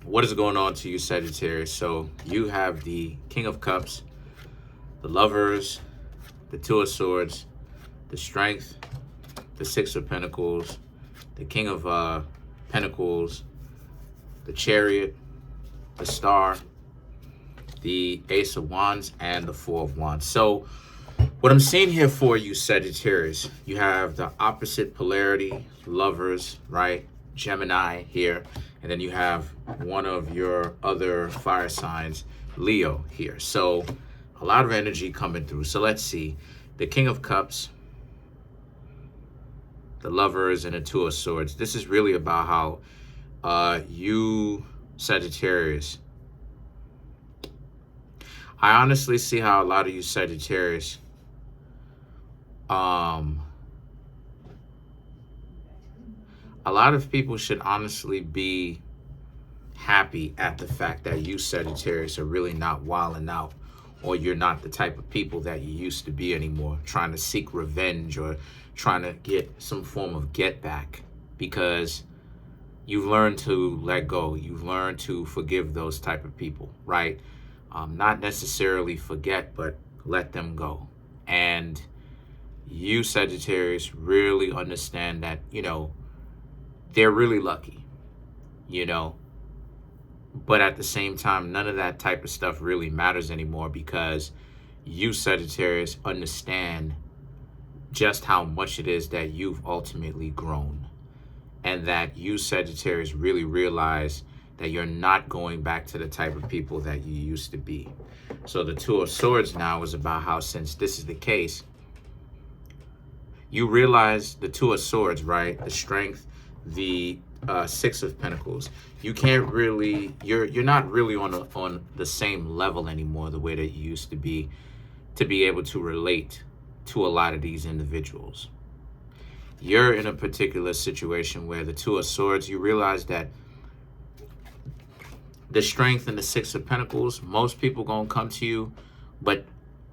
What is going on to you, Sagittarius? So you have the King of Cups, the Lovers, the Two of Swords, the Strength, the Six of Pentacles, the King of Pentacles, the Chariot, the Star, the Ace of Wands, and the Four of Wands. So what I'm seeing here for you, Sagittarius, you have the opposite polarity, Lovers, right? Gemini here. And then you have one of your other fire signs, Leo, here. So a lot of energy coming through. So let's see. The King of Cups, the Lovers, and the Two of Swords. This is really about how you, Sagittarius, I honestly see how a lot of you Sagittarius a lot of people should honestly be happy at the fact that you Sagittarius are really not wilding out, or you're not the type of people that you used to be anymore, trying to seek revenge or trying to get some form of get back, because you've learned to let go. You've learned to forgive those type of people, right? Not necessarily forget, but let them go. And you Sagittarius really understand that, you know, they're really lucky, you know, but at the same time, none of that type of stuff really matters anymore, because you Sagittarius understand just how much it is that you've ultimately grown, and that you Sagittarius really realize that you're not going back to the type of people that you used to be. So the Two of Swords now is about how, since this is the case, you realize the Two of Swords, right? The Strength, the Six of Pentacles. You can't really, you're not really on the same level anymore, the way that you used to be able to relate to a lot of these individuals. You're in a particular situation where the Two of Swords, you realize that the Strength and the Six of Pentacles, most people gonna come to you, but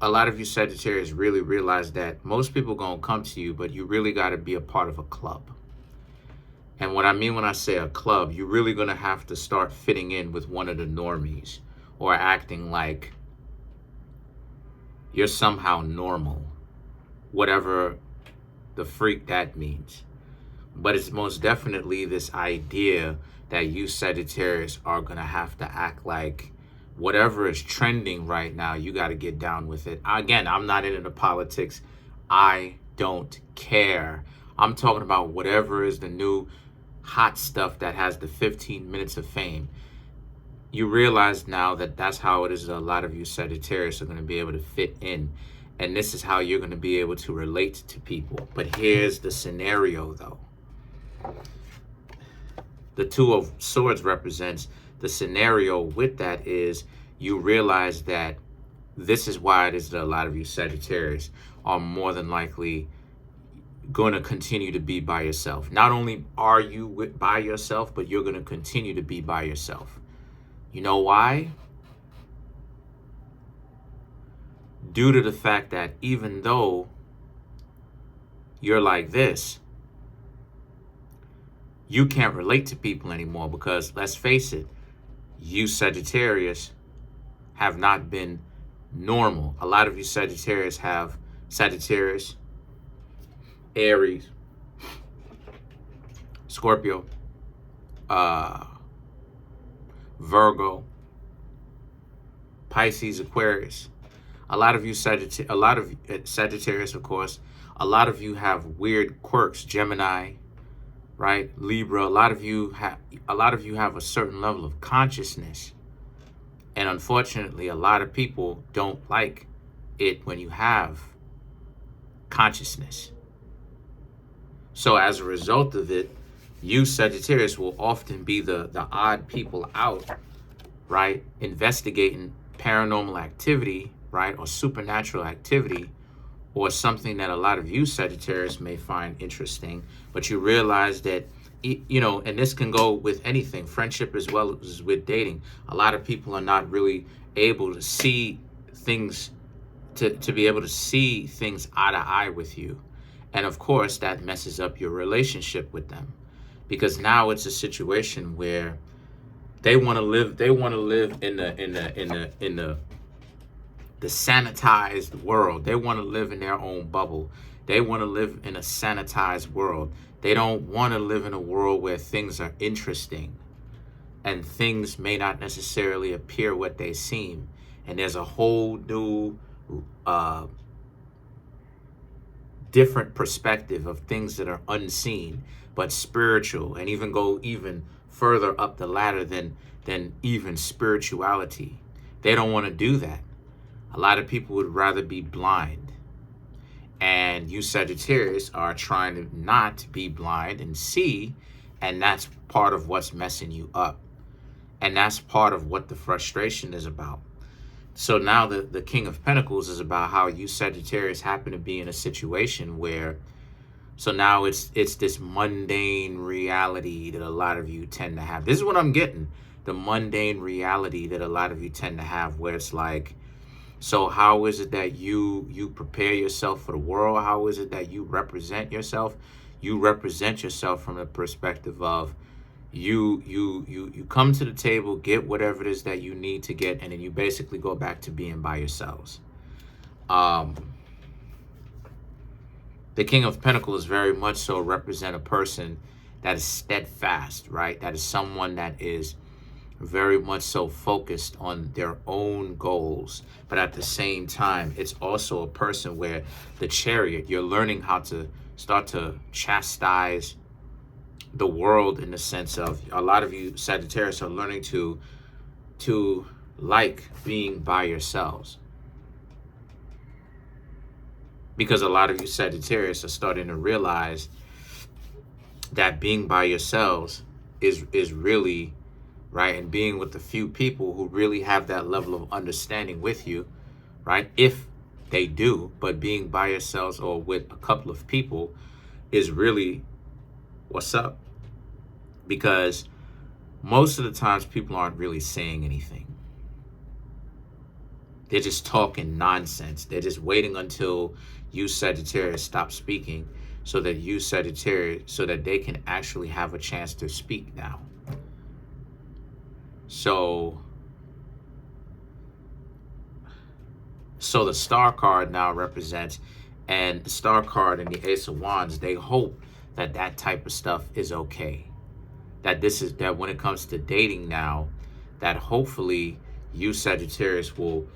a lot of you Sagittarius really realize that most people gonna come to you, but you really gotta be a part of a club. And what I mean when I say a club, you're really gonna have to start fitting in with one of the normies, or acting like you're somehow normal, whatever the freak that means. But it's most definitely this idea that you Sagittarius are gonna have to act like whatever is trending right now, you got to get down with it. Again, I'm not into the politics. I don't care. I'm talking about whatever is the new hot stuff that has the 15 minutes of fame. You realize now that that's how it is that a lot of you Sagittarius are going to be able to fit in. And this is how you're going to be able to relate to people. But here's the scenario, though. The Two of Swords represents the scenario with that is you realize that this is why it is that a lot of you Sagittarius are more than likely going to continue to be by yourself. Not only are you by yourself, but you're going to continue to be by yourself. You know why? Due to the fact that even though you're like this, you can't relate to people anymore, because let's face it, you Sagittarius have not been normal. A lot of you Sagittarius have Sagittarius, Aries, Scorpio, Virgo, Pisces, Aquarius. A lot of you Sagittarius, of course, a lot of you have weird quirks, Gemini, right? Libra. A lot of you have a certain level of consciousness. And unfortunately, a lot of people don't like it when you have consciousness. So as a result of it, you Sagittarius will often be the odd people out, right? Investigating paranormal activity, right? Or supernatural activity, or something that a lot of you Sagittarius may find interesting. But you realize that, you know, and this can go with anything, friendship as well as with dating. A lot of people are not really able to see things, to be able to see things eye to eye with you. And of course, that messes up your relationship with them, because now it's a situation where They want to live. They want to live in the sanitized world. They want to live in their own bubble. They want to live in a sanitized world. They don't want to live in a world where things are interesting and things may not necessarily appear what they seem. And there's a whole new different perspective of things that are unseen but spiritual, and even go even further up the ladder than even spirituality. They don't want to do that. A lot of people would rather be blind. And you Sagittarius are trying to not be blind and see, and that's part of what's messing you up. And that's part of what the frustration is about. So now the King of Pentacles is about how you Sagittarius happen to be in a situation where, so now it's this mundane reality that a lot of you tend to have. This is what I'm getting. The mundane reality that a lot of you tend to have, where it's like, so how is it that you prepare yourself for the world? How is it that you represent yourself? You represent yourself from the perspective of you come to the table, get whatever it is that you need to get, and then you basically go back to being by yourselves. The King of Pentacles very much so represent a person that is steadfast, right? That is someone that is very much so focused on their own goals. But at the same time, it's also a person where the Chariot, you're learning how to start to chastise the world, in the sense of, a lot of you Sagittarius are learning to like being by yourselves. Because a lot of you Sagittarius are starting to realize that being by yourselves is really, right, and being with a few people who really have that level of understanding with you, right, if they do, but being by yourselves or with a couple of people is really what's up. Because most of the times people aren't really saying anything. They're just talking nonsense. They're just waiting until you Sagittarius stop speaking, so that you Sagittarius, so that they can actually have a chance to speak now. So the Star card now represents, and the Star card and the Ace of Wands, they hope that that type of stuff is okay. That when it comes to dating now, that hopefully you Sagittarius will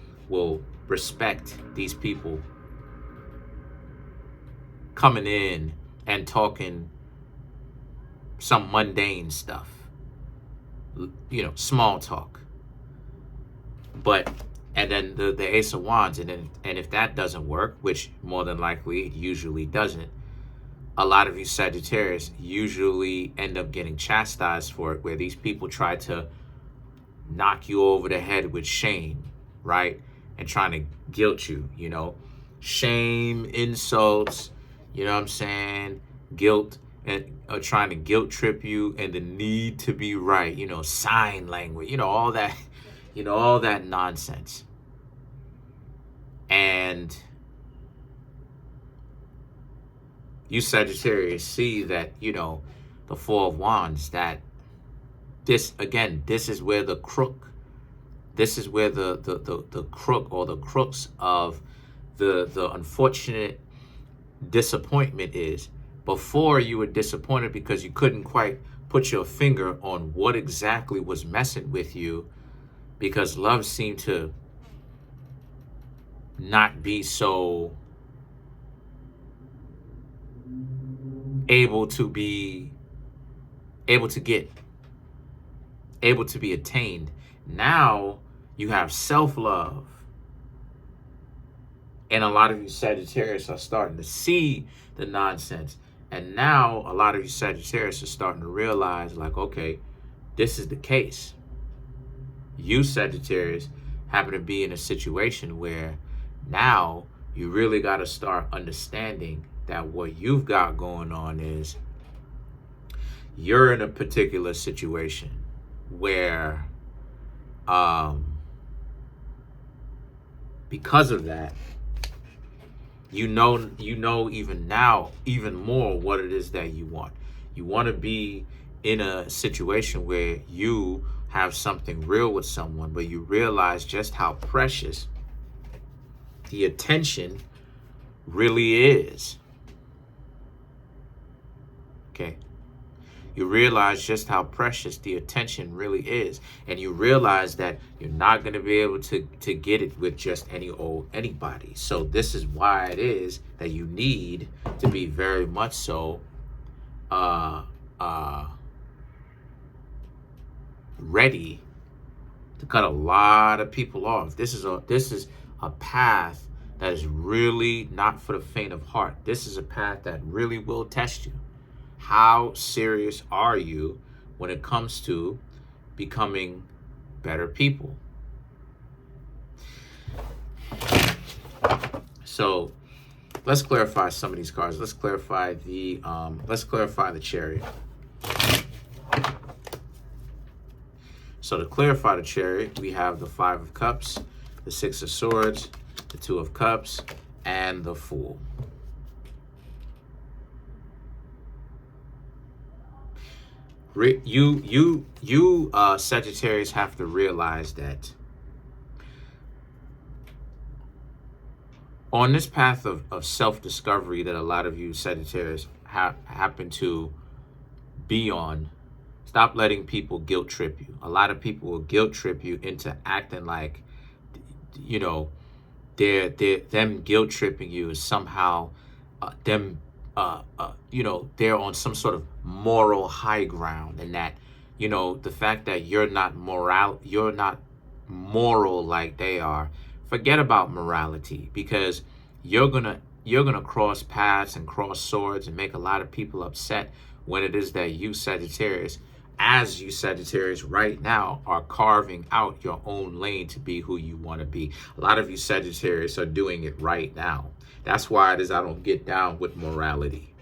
respect these people coming in and talking some mundane stuff, you know, small talk. But, and then the Ace of Wands, and if that doesn't work, which more than likely it usually doesn't, a lot of you Sagittarius usually end up getting chastised for it, where these people try to knock you over the head with shame, right? And trying to guilt you, you know, shame, insults, you know what I'm saying? Guilt, and trying to guilt trip you, and the need to be right, you know, sign language, you know, all that, you know, all that nonsense. And you Sagittarius see that, you know, the Four of Wands, that this, again, this is where the crook, this is where the crook or the crooks of the unfortunate disappointment is. Before, you were disappointed because you couldn't quite put your finger on what exactly was messing with you, because love seemed to not be so able to be attained. Now you have self-love, and a lot of you Sagittarius are starting to see the nonsense. And now a lot of you Sagittarius are starting to realize, like, okay, this is the case. You Sagittarius happen to be in a situation where now you really got to start understanding that what you've got going on is you're in a particular situation where because of that, you know even now even more what it is that you want. You want to be in a situation where you have something real with someone, but you realize just how precious the attention really is. Okay. You realize just how precious the attention really is. And you realize that you're not going to be able to get it with just anybody. So this is why it is that you need to be very much so ready to cut a lot of people off. This is a path that is really not for the faint of heart. This is a path that really will test you. How serious are you when it comes to becoming better people? So let's clarify some of these cards. Let's clarify the Chariot. So to clarify the Chariot, we have the Five of Cups, the Six of Swords, the Two of Cups, and the Fool. You Sagittarius have to realize that on this path of self-discovery that a lot of you Sagittarius happen to be on, stop letting people guilt trip you. A lot of people will guilt trip you into acting like, you know, them guilt tripping you is somehow you know, they're on some sort of moral high ground, and that, you know, the fact that you're not moral like they are, forget about morality, because you're gonna cross paths and cross swords and make a lot of people upset when it is that you Sagittarius, as you Sagittarius right now, are carving out your own lane to be who you want to be. A lot of you Sagittarius are doing it right now. That's why it is I don't get down with morality.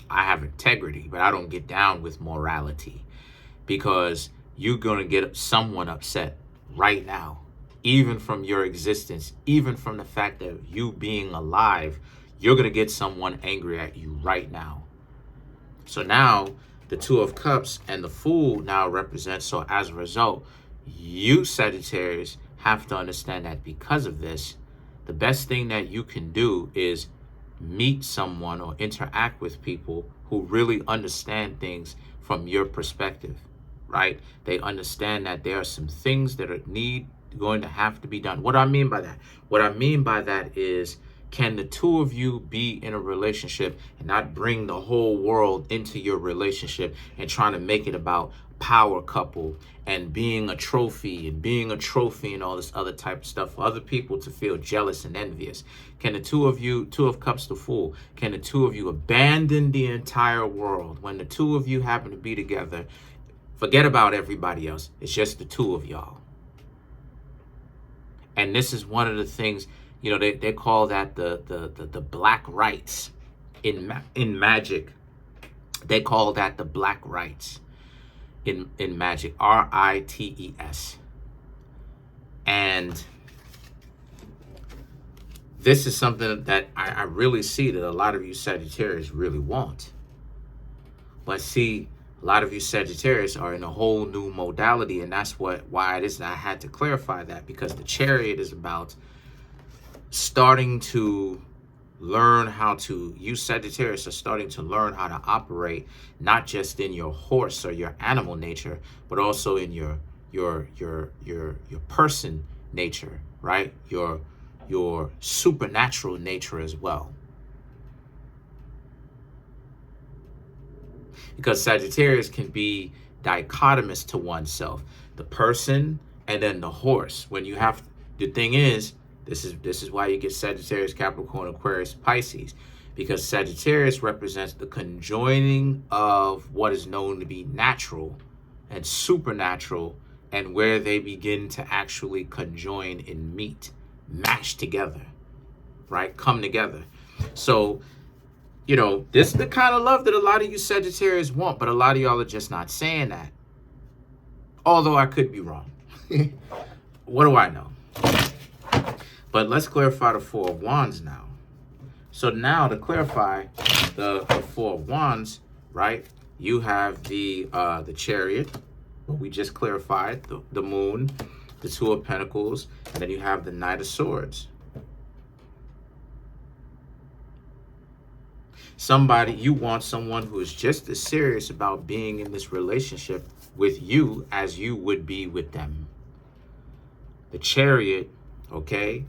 I have integrity, but I don't get down with morality, because you're going to get someone upset right now, even from your existence, even from the fact that you being alive, you're going to get someone angry at you right now. So now the Two of Cups and the Fool now represent, so as a result, you Sagittarius have to understand that because of this, the best thing that you can do is meet someone or interact with people who really understand things from your perspective, right? They understand that there are some things that are going to have to be done. What do I mean by that? What I mean by that is, can the two of you be in a relationship and not bring the whole world into your relationship and trying to make it about power couple and being a trophy and all this other type of stuff for other people to feel jealous and envious? Can the two of you, Two of Cups, the Fool, can the two of you abandon the entire world when the two of you happen to be together? Forget about everybody else. It's just the two of y'all. And this is one of the things, you know, they call that the black rights in magic. They call that the black rights in magic, RITES. And this is something that I really see that a lot of you Sagittarius really want. But see, a lot of you Sagittarius are in a whole new modality, and that's why it is that I had to clarify that, because the Chariot is about starting to learn how to, you Sagittarius are starting to learn how to operate not just in your horse or your animal nature, but also in your person nature, right? Your supernatural nature as well. Because Sagittarius can be dichotomous to oneself, the person and then the horse. When you have, the thing is, this is why you get Sagittarius, Capricorn, Aquarius, Pisces, because Sagittarius represents the conjoining of what is known to be natural and supernatural, and where they begin to actually conjoin and meet, mash together, right? Come together. So, you know, this is the kind of love that a lot of you Sagittarius want, but a lot of y'all are just not saying that. Although I could be wrong. What do I know? But let's clarify the Four of Wands now. So now to clarify the Four of Wands, right? You have the Chariot, what we just clarified, the moon, the Two of Pentacles, and then you have the Knight of Swords. You want someone who is just as serious about being in this relationship with you as you would be with them. The Chariot, okay,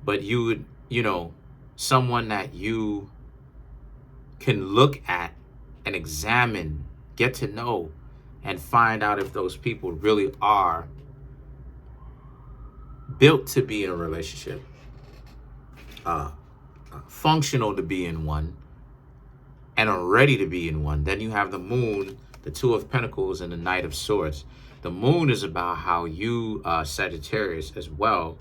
but you would, someone that you can look at and examine, get to know, and find out if those people really are built to be in a relationship, functional to be in one, and are ready to be in one. Then you have the Moon, the Two of Pentacles, and the Knight of Swords. The Moon is about how you, Sagittarius, as well,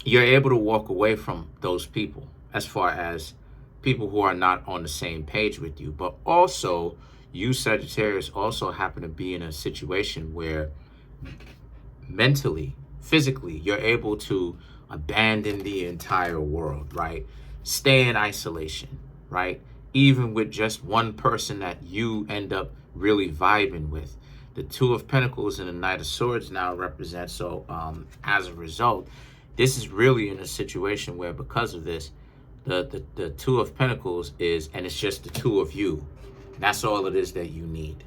you're able to walk away from those people, as far as people who are not on the same page with you. But also, you, Sagittarius, also happen to be in a situation where mentally, physically, you're able to abandon the entire world, right? Stay in isolation, right? Even with just one person that you end up really vibing with. The Two of Pentacles and the Knight of Swords now represent. So as a result, this is really in a situation where, because of this, the Two of Pentacles is, and it's just the two of you. That's all it is that you need.